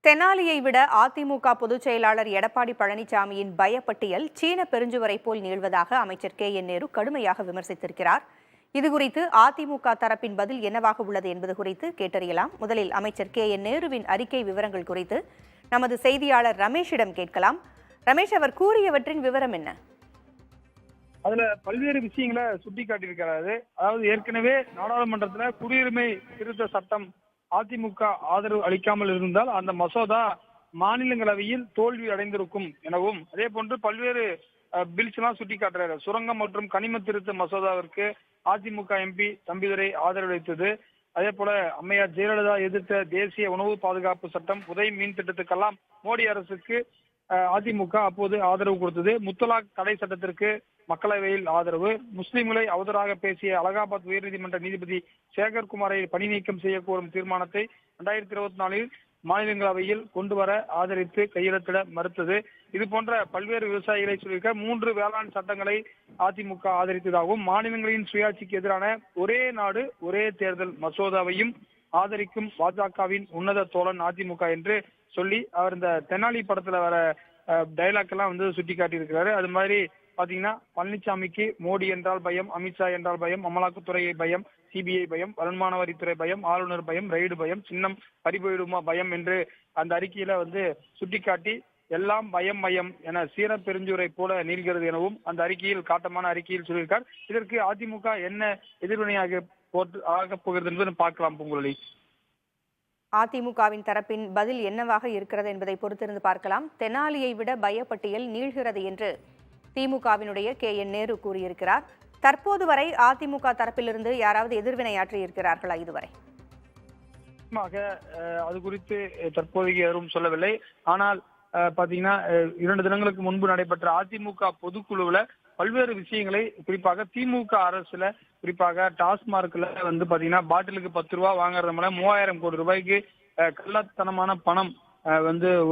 தெனாலியை விட அதிமுக பொதுச் செயலாளர் எடப்பாடி பழனிசாமியின் பயப்பட்டியல் சீன பெருஞ்சுவரை போல் நீள்வதாக அமைச்சர் KN நேரு கடுமையாக விமர்சித்திருக்கிறார். இதுகுறித்து அதிமுக தரப்பின் பதில் என்னவாக உள்ளது என்பது குறித்து கேட்டறியலாம். முதலில் அமைச்சர் KN நேருவின் அறிக்கை விவரங்கள் குறித்து நமது செய்தியாளர் ரமேஷிடம் கேட்கலாம். ரமேஷ், அவர் கூறியவற்றின் விவரம் என்ன? அதுல பல்வேறு விஷயங்களை சுட்டி காட்டியிருக்கிறாரு. அதாவது ஏற்கனவே நாடாளுமன்றத்துல குடியுரிமை திருத்த சட்டம் அதிமுக ஆதரவு அளிக்காமல் இருந்தால் அந்த மசோதா மாநிலங்களவையில் தோல்வி அடைந்திருக்கும் எனவும், அதே போன்று பல்வேறு பில்ஸ் எல்லாம் சுட்டி காட்டுறாரு. சுரங்கம் மற்றும் கனிம திருத்த மசோதாவிற்கு அதிமுக MP தம்பிதுரை ஆதரவளித்தது. அதே போல அம்மையார் ஜெயலலிதா எதிர்த்த தேசிய உணவு பாதுகாப்பு சட்டம், உதய் மீன் திட்டத்துக்கெல்லாம் மோடி அரசுக்கு அதிமுக அப்போது ஆதரவு கொடுத்தது. முத்தலாக் தடை சட்டத்திற்கு மக்களவையில் ஆதரவு. முஸ்லிம்களை அவதூறாக பேசிய அலகாபாத் உயர்நீதிமன்ற நீதிபதி சேகர்குமாரை பணி நீக்கம் செய்ய கோரும் தீர்மானத்தை 2024 மாநிலங்களவையில் கொண்டு வர ஆதரித்து கையெழுத்திட மறுத்தது. இது போன்ற பல்வேறு விவசாயிகளை சொல்லியிருக்க 3 வேளாண் சட்டங்களை அதிமுக ஆதரித்ததாகவும், மாநிலங்களின் சுயாட்சிக்கு எதிரான ஒரே நாடு ஒரே தேர்தல் மசோதாவையும் ஆதரிக்கும் பாஜகவின் உன்னத தோழன் அதிமுக என்று சொல்லி அவர் இந்த தெனாலி படத்துல வர டைலாக் எல்லாம் சுட்டி காட்டியிருக்கிறாரு. அது மாதிரி பாத்தீங்கன்னா, பழனிசாமிக்கு மோடி என்றால் பயம், அமித்ஷா என்றால் பயம், அமலாக்கத்துறை பயம், CBI பயம், வருமான வரித்துறை பயம், ஆளுநர் பயம், ரைடு பயம், சின்னம் பறிபோயிடுமா பயம் என்று அந்த அறிக்கையில சுட்டிக்காட்டி எல்லாம் பயம் மயம் என சீன பெருஞ்சுரை போல நீள்கிறது எனவும் அந்த அறிக்கையில் காட்டமான அறிக்கையில் சொல்லியிருக்கார். இதற்கு அதிமுக என்ன எதிர்வினையாக ஆகப் போகிறது என்பது பார்க்கலாம். பூங்குழலி, அதிமுகவின் தரப்பின் பதில் என்னவாக இருக்கிறது என்பதை பொறுத்திருந்து பார்க்கலாம். தெனாலியை விட பயப்பட்டியல் நீள்கிறது என்று திமுகவினுடைய KN நேரு கூறியிருக்கிறார். தற்போது வரை அதிமுக தரப்பிலிருந்து யாராவது எதிர்வினையாற்றி இருக்கிறார்களா? இதுவரை அது குறித்து தற்போதைக்கு யாரும் சொல்லவில்லை. ஆனால் பாத்தீங்கன்னா, 2 தினங்களுக்கு முன்பு நடைபெற்ற அதிமுக பொதுக்குழுவுல பல்வேறு விஷயங்களை, குறிப்பாக திமுக அரசுல, குறிப்பாக டாஸ்மார்க்ல பாத்தீங்கன்னா பாட்டிலுக்கு 10 ரூபாய் வாங்குறது மூலம் 3000 கோடி ரூபாய்க்கு கள்ளத்தனமான பணம்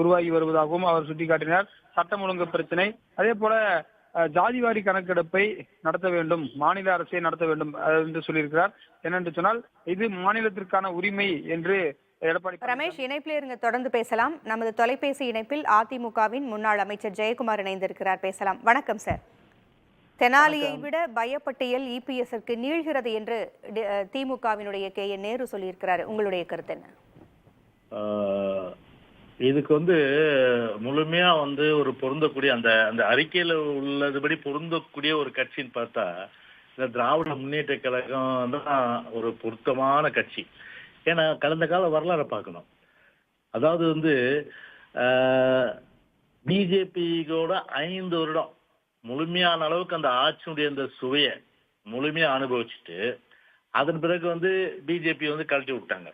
உருவாகி வருவதாகவும் அவர் சுட்டிக்காட்டினார். சட்டம் ஒழுங்கு பிரச்சனை, அதே போல ஜாதிவாரி கணக்கெடுப்பை நடத்த வேண்டும், மாநில அரசை நடத்த வேண்டும் என்று சொல்லியிருக்கிறார். என்னென்று சொன்னால், இது மாநிலத்திற்கான உரிமை என்று எடப்பாடி. ரமேஷ், இணைப்பில் இருங்க, தொடர்ந்து பேசலாம். நமது தொலைபேசி இணைப்பில் அதிமுகவின் முன்னாள் அமைச்சர் ஜெயக்குமார் இணைந்திருக்கிறார், பேசலாம். வணக்கம் சார். தெனாலியை விட பயப்பட்டியல் EPS-ற்கு நீள்கிறது என்று திமுகவினுடைய KN நேரு சொல்லியிருக்கிறார். உங்களுடைய கருத்து என்ன? இதுக்கு முழுமையா ஒரு பொருந்தக்கூடிய அந்த அந்த அறிக்கையில உள்ளதுபடி பொருந்தக்கூடிய ஒரு கட்சின்னு பார்த்தா இந்த திராவிட முன்னேற்ற கழகம் தான் ஒரு பொருத்தமான கட்சி. ஏன்னா கடந்த கால வரலாறை பார்க்கணும். அதாவது பிஜேபியோட 5 வருடம் முழுமையான அளவுக்கு அந்த ஆட்சியுடைய அந்த சுவையை முழுமையா அனுபவிச்சுட்டு அதன் பிறகு பிஜேபி கழட்டி விட்டாங்க.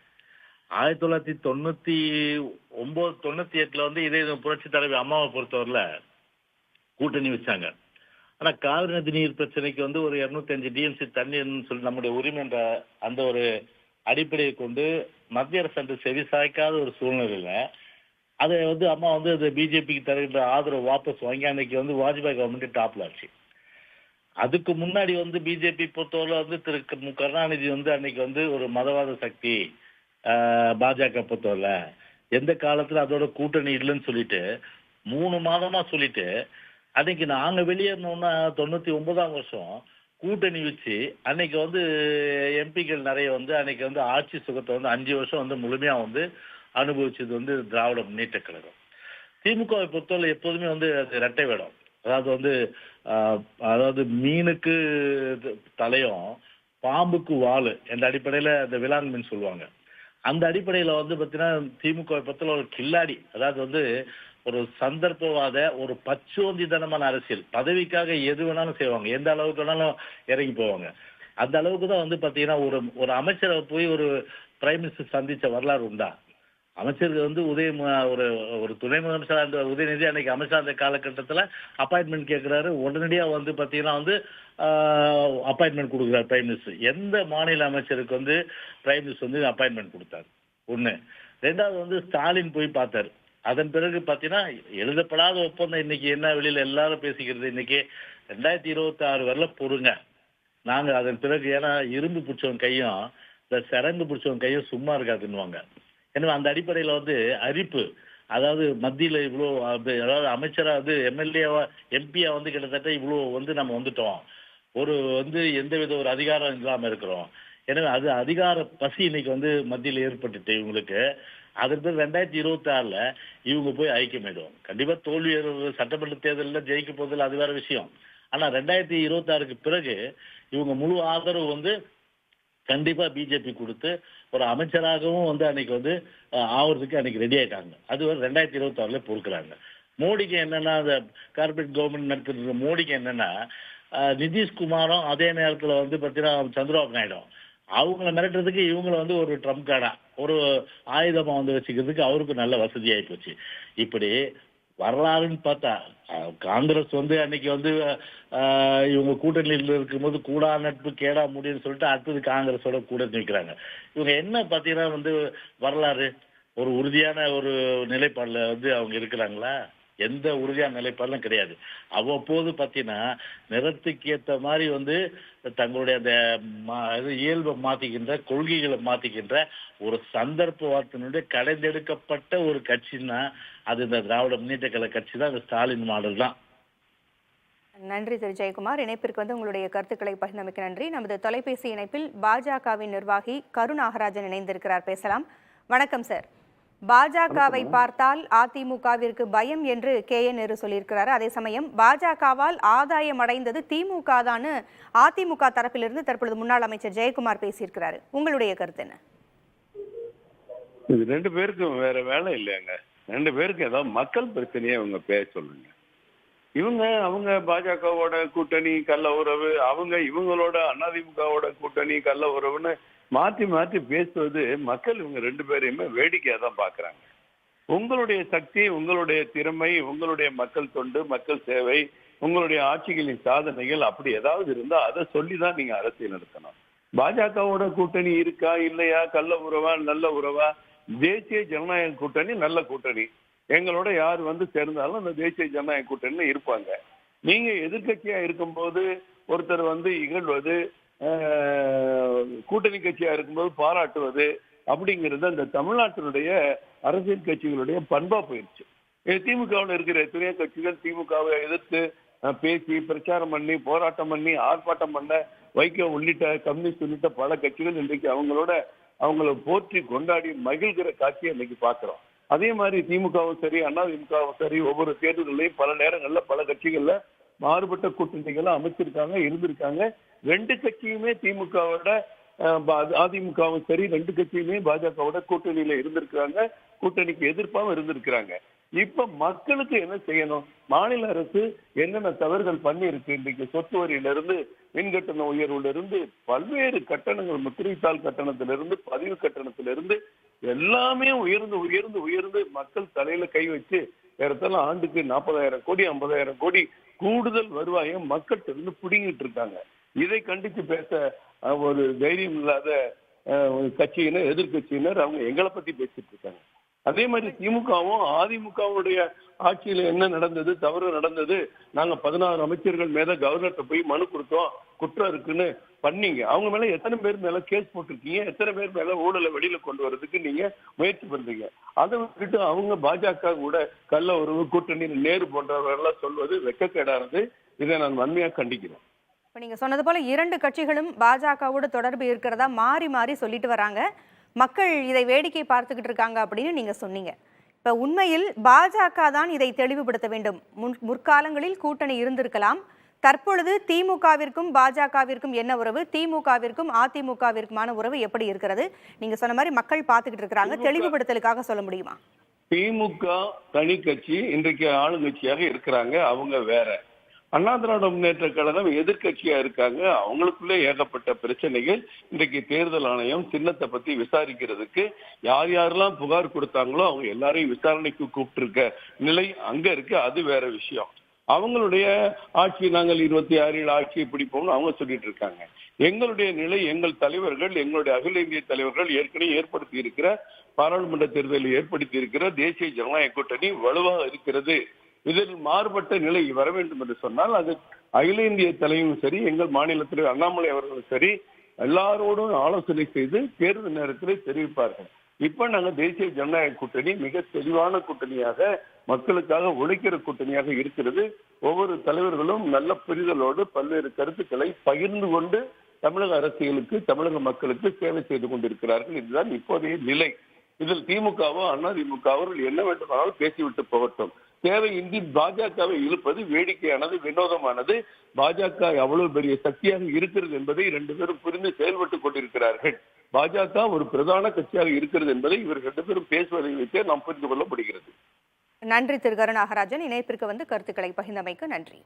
1999-98 இதே புரட்சி தலைவி அம்மாவை பொறுத்தவரையில கூட்டணி வச்சாங்க. ஆனா காவிரி நதி நீர் பிரச்சனைக்கு ஒரு 205 TMC தண்ணீர்னு சொல்லி நம்முடைய உரிமை என்ற அந்த ஒரு அடிப்படையை கொண்டு மத்திய அரசு செவி சாய்க்காத ஒரு சூழ்நிலையில அதை அம்மா அது பிஜேபிக்கு தருகின்ற ஆதரவு வாபஸ் வாங்கி அன்னைக்கு வாஜ்பாய் கவர்மெண்ட் டாப்ல ஆச்சு. அதுக்கு முன்னாடி பிஜேபி பொறுத்தவரை திரு கருணாநிதி அன்னைக்கு ஒரு மதவாத சக்தி, பாஜக பொறுத்தவரை எந்த காலத்துல அதோட கூட்டணி இல்லைன்னு சொல்லிட்டு 3 மாதமா சொல்லிட்டு அன்னைக்கு நாங்க வெளியேறணும்னா 99ஆம் வருஷம் கூட்டணி வச்சு அன்னைக்கு எம்பிக்கள் நிறைய அன்னைக்கு ஆட்சி சுகத்தை 5 வருஷம் முழுமையா அனுபவிச்சது திராவிட முன்னேற்ற கழகம். திமுகவை பொறுத்தவரை எப்போதுமே அது இரட்டை வேடம். அதாவது மீனுக்கு தலையும் பாம்புக்கு வாலு என்ற அடிப்படையில அந்த விலாங் மீன் சொல்லுவாங்க. அந்த அடிப்படையில பாத்தீங்கன்னா திமுகவை பொறுத்தவரை ஒரு கில்லாடி, அதாவது ஒரு சந்தர்ப்பவாத, ஒரு பச்சோந்திதனமான அரசியல், பதவிக்காக எது வேணாலும் செய்வாங்க, எந்த அளவுக்கு வேணாலும் இறங்கி போவாங்க. அந்த அளவுக்கு தான் பாத்தீங்கன்னா ஒரு அமைச்சரை போய் ஒரு பிரைம் மினிஸ்டர் சந்திச்ச வரலாறு உண்டா? அமைச்சருக்கு ஒரு துணை முதலமைச்சர் அந்த உதயநிதி அன்னைக்கு அமைச்சர் அந்த காலகட்டத்தில் அப்பாயின்மெண்ட் கேட்கிறாரு. உடனடியா பாத்தீங்கன்னா அப்பாயின்மெண்ட் கொடுக்குறாரு பிரைம் மினிஸ்டர். எந்த மாநில அமைச்சருக்கு பிரைம் மினிஸ்டர் அப்பாயின்மெண்ட் கொடுத்தாரு? ஒண்ணு. ரெண்டாவது ஸ்டாலின் போய் பார்த்தாரு. அதன் பிறகு பாத்தீங்கன்னா எழுதப்படாத ஒப்பந்தம் இன்னைக்கு என்ன வெளியில எல்லாரும் பேசிக்கிறது, இன்னைக்கு 2026 வரல பொறுங்க நாங்க. அதன் பிறகு ஏன்னா இரும்பு பிடிச்சவங்க கையும் இந்த சரங்கு பிடிச்சவங்க கையும் சும்மா இருக்காதுன்னுவாங்க. எனவே அந்த அடிப்படையில அரிப்பு அதாவது மத்தியில இவ்வளோ அதாவது அமைச்சரா எம்எல்ஏவா எம்பியா கிட்டத்தட்ட இவ்வளோ நம்ம வந்துட்டோம். எந்த வித ஒரு அதிகாரம் இல்லாம இருக்கிறோம். எனவே அது அதிகார பசி இன்னைக்கு மத்தியில் ஏற்பட்டுட்டு இவங்களுக்கு. அதன் பிறகு 2026ல இவங்க போய் ஐக்கியமாயிடுவாங்க. கண்டிப்பா தோல்வி சட்டமன்ற தேர்தலில் ஜெயிக்க போதில் அது வேற விஷயம். ஆனா 2026க்கு பிறகு இவங்க முழு ஆதரவு கண்டிப்பா பிஜேபி கொடுத்து ஒரு அமைச்சராகவும் அன்னைக்கு ஆவறதுக்கு அன்னைக்கு ரெடி ஆயிட்டாங்க. அது 2026ல பொறுக்கிறாங்க. மோடிக்கு என்னன்னா, அந்த கார்பரேட் கவர்மெண்ட் நடத்துற மோடிக்கு என்னன்னா, நிதிஷ்குமாரும் அதே நேரத்துல பாத்தீங்கன்னா சந்திரபாபு நாயுடு அவங்கள மிரட்டுறதுக்கு இவங்கள ஒரு ட்ரம்ப் கார்டா ஒரு ஆயுதமா வச்சுக்கிறதுக்கு அவருக்கு நல்ல வசதி ஆகி போச்சு. இப்படி வரலாறுன்னு பார்த்தா காங்கிரஸ் அன்னைக்கு இவங்க கூட்டணியில் இருக்கும்போது கூடா நட்பு கேடா முடியும்னு சொல்லிட்டு அடுத்தது காங்கிரஸோட கூட நிற்கிறாங்க. இவங்க என்ன பார்த்தீங்கன்னா வரலாறு ஒரு உறுதியான ஒரு நிலைப்பாடுல அவங்க இருக்கிறாங்களா? எந்த உறுதியான நிலைப்பாடுலாம் கிடையாது. அவ்வப்போது பார்த்தீங்கன்னா நிறத்துக்கு ஏற்ற மாதிரி தங்களுடைய அந்த இயல்பை மாத்திக்கின்ற கொள்கைகளை மாத்திக்கின்ற ஒரு சந்தர்ப்பவாதத்தினுடைய கடைந்தெடுக்கப்பட்ட ஒரு கட்சின்னா அது இந்த திராவிட முன்னேற்ற கழக கட்சி தான். இந்த ஸ்டாலின் மாடல் தான். நன்றி திரு ஜெயக்குமார். இணைப்பிற்கு உங்களுடைய கருத்துக்களை பகிர்ந்தமைக்கு நன்றி. நமது தொலைபேசி இணைப்பில் பாஜகவின் நிர்வாகி கருநாகராஜன் இணைந்திருக்கிறார். பேசலாம். வணக்கம் சார். பாஜகவை பார்த்தால் அதிமுகவிற்கு பயம் என்று நேரு சொல்லியிருக்கிறார். அதே சமயம் பாஜகவால் ஆதாயம் அடைந்தது திமுக தான் அதிமுக தரப்பிலிருந்து தற்பொழுது முன்னாள் அமைச்சர் ஜெயக்குமார் பேசியிருக்கிறாரு. உங்களுடைய கருத்து என்ன? இது ரெண்டு பேருக்கும் வேற வேலை இல்லையாங்க. ரெண்டு பேருக்கும் ஏதாவது மக்கள் பிரச்சனையே அவங்க பேச சொல்லுங்க. அவங்க பாஜகவோட கூட்டணி கள்ள உறவு, இவங்களோட அதிமுகவோட கூட்டணி கள்ள உறவுன்னு மாற்றி மாற்றி பேசுவது மக்கள் இவங்க ரெண்டு பேரையுமே வேடிக்கையா தான் பாக்குறாங்க. உங்களுடைய சக்தி, உங்களுடைய திறமை, உங்களுடைய மக்கள் தொண்டு, மக்கள் சேவை, உங்களுடைய ஆட்சிகளின் சாதனைகள் அப்படி ஏதாவது இருந்தா அதை சொல்லிதான் நீங்க அரசியல் நடத்தணும். பாஜகவோட கூட்டணி இருக்கா இல்லையா, கள்ள உறவா நல்ல உறவா? தேசிய ஜனநாயக கூட்டணி நல்ல கூட்டணி. எங்களோட யார் சேர்ந்தாலும் அந்த தேசிய ஜனநாயக கூட்டணியில இருப்பாங்க. நீங்க எதிர்கட்சியா இருக்கும்போது ஒருத்தர் இகழ்வது, கூட்டணி கட்சியா இருக்கும்போது பாராட்டுவது அப்படிங்கிறது அந்த தமிழ்நாட்டினுடைய அரசியல் கட்சிகளுடைய பண்பா போயிடுச்சு. திமுகவில் இருக்கிற எத்தனையோ கட்சிகள் திமுகவை எதிர்த்து பேசி பிரச்சாரம் பண்ணி போராட்டம் பண்ணி ஆர்ப்பாட்டம் பண்ண வைகோ உள்ளிட்ட கம்யூனிஸ்ட் உள்ளிட்ட பல கட்சிகள் இன்றைக்கு அவங்கள போற்றி கொண்டாடி மகிழ்கிற காட்சியை இன்னைக்கு பாக்குறோம். அதே மாதிரி திமுகவும் சரி அதிமுகவும் சரி ஒவ்வொரு தேர்தல்களையும் பல நேரங்கள்ல பல கட்சிகள்ல மாறுபட்ட கூட்டணிகளை அமைச்சிருக்காங்க, இருந்திருக்காங்க. ரெண்டு கட்சியுமே திமுகவோட அதிமுகவும் சரி ரெண்டு கட்சியுமே பாஜகவோட கூட்டணியில இருந்திருக்கிறாங்க, கூட்டணிக்கு எதிர்ப்பாகவும் இருந்திருக்கிறாங்க. இப்ப மக்களுக்கு என்ன செய்யணும்? மாநில அரசு என்னென்ன தவறுகள் பண்ணி இருக்கு? இன்றைக்கு சொத்து வரியிலிருந்து மின்கட்டண உயர்வுல இருந்து பல்வேறு கட்டணங்கள், முத்திரைத்தாள் கட்டணத்திலிருந்து பதிவு கட்டணத்திலிருந்து எல்லாமே உயர்ந்து உயர்ந்து உயர்ந்து மக்கள் தலையில கை வச்சு ஏறத்தாலும் ஆண்டுக்கு 40,000 கோடி 50,000 கோடி கூடுதல் வருவாயை மக்கள்கிட்ட இருந்து பிடிங்கிட்டு இருக்காங்க. இதை கண்டித்து பேச ஒரு தைரியம் இல்லாத கட்சியினர், எதிர்கட்சியினர் அவங்க எங்களை பத்தி பேசிட்டு இருக்காங்க. அதே மாதிரி திமுகவும் அதிமுகவுடைய ஆட்சியில என்ன நடந்தது, தவறு நடந்தது, நாங்க 16 அமைச்சர்கள் மேல கவர்னர்கிட்ட போய் மனு கொடுத்தோம், குற்றம் இருக்குன்னு பண்ணீங்க. அவங்க மேல எத்தனை பேர் மேல கேஸ் போட்டிருக்கீங்க? எத்தனை பேர் மேல ஊழலை வெளியில கொண்டு வர்றதுக்கு நீங்க முயற்சி பண்றீங்க? அதை விட்டுட்டு அவங்க பாஜக கூட கள்ள உறவு கூட்டணி நேரு போன்றவர்கள்லாம் சொல்வது வெட்கக்கேடானது. இதை நான் வன்மையா கண்டிக்கிறேன். இப்ப நீங்க சொன்னது போல இரண்டு கட்சிகளும் பாஜகவோட தொடர்பு இருக்கிறதா மாறி மாறி சொல்லிட்டு வராங்க. மக்கள் இதை வேடிக்கை பார்த்துக்கிட்டு இருக்காங்க அப்படின்னு நீங்க சொன்னீங்க. இப்ப உண்மையில் பாஜக தான் இதை தெளிவுபடுத்த வேண்டும். முற்காலங்களில் கூட்டணி இருந்திருக்கலாம். தற்பொழுது திமுகவிற்கும் பாஜகவிற்கும் என்ன உறவு, திமுகவிற்கும் அதிமுகவிற்குமான உறவு எப்படி இருக்கிறது? நீங்க சொன்ன மாதிரி மக்கள் பார்த்துக்கிட்டு இருக்கிறாங்க. தெளிவுபடுத்தலுக்காக சொல்ல முடியுமா? திமுக தனி கட்சி, இன்றைக்கு ஆளுங்கட்சியாக இருக்கிறாங்க, அவங்க வேற. அண்ணா திராவிட முன்னேற்ற கழகம் எதிர்கட்சியா இருக்காங்க. அவங்களுக்குள்ளே ஏகப்பட்ட பிரச்சனைகள். இன்றைக்கு தேர்தல் ஆணையம் சின்னத்தை பத்தி விசாரிக்கிறதுக்கு யார் யாரெல்லாம் புகார் கொடுத்தாங்களோ அவங்க எல்லாரையும் விசாரணைக்கு கூப்பிட்டு இருக்க நிலை அங்க இருக்கு. அது வேற விஷயம். அவங்களுடைய ஆட்சி, நாங்கள் 26 ஆட்சியை பிடிப்போம்னு அவங்க சொல்லிட்டு இருக்காங்க. எங்களுடைய நிலை, எங்கள் தலைவர்கள், எங்களுடைய அகில இந்திய தலைவர்கள் ஏற்கனவே ஏற்படுத்தி இருக்கிற பாராளுமன்ற தேர்தலில் ஏற்படுத்தி இருக்கிற தேசிய ஜனநாயக கூட்டணி வலுவாக இருக்கிறது. இதில் மாறுபட்ட நிலை வர வேண்டும் என்று சொன்னால் அது அகில இந்திய தலைவரும் சரி, எங்கள் மாநிலத்தில் அண்ணாமலை அவர்களும் சரி, எல்லாரோடும் ஆலோசனை செய்து தேர்தல் நேரத்தில் தெரிவிப்பார்கள். இப்ப நாங்க தேசிய ஜனநாயக கூட்டணி மிக தெளிவான கூட்டணியாக, மக்களுக்காக உழைக்கிற கூட்டணியாக இருக்கிறது. ஒவ்வொரு தலைவர்களும் நல்ல புரிதலோடு பல்வேறு கருத்துக்களை பகிர்ந்து கொண்டு தமிழக அரசியலுக்கு, தமிழக மக்களுக்கு சேவை செய்து கொண்டிருக்கிறார்கள். இதுதான் இப்போதைய நிலை. இதில் திமுகவோ அதிமுக அவர்கள் என்ன வேண்டுமானாலும் பேசிவிட்டு போகட்டும். தேவையின்றி பாஜகவை இழுப்பது வேடிக்கையானது, வினோதமானது. பாஜக அவ்வளவு பெரிய சக்தியாக இருக்கிறது என்பதை 2 பேரும் புரிந்து செயல்பட்டுக் கொண்டிருக்கிறார்கள். பாஜக ஒரு பிரதான கட்சியாக இருக்கிறது என்பதை இவர்கள் 2 பேரும் பேசுவதை வைத்தே நாம் புரிந்து கொள்ள முடிகிறது. நன்றி திரு கருநாகராஜன், இணைப்பிற்கு வந்து கருத்துக்களை பகிர்ந்தமைக்கு நன்றி.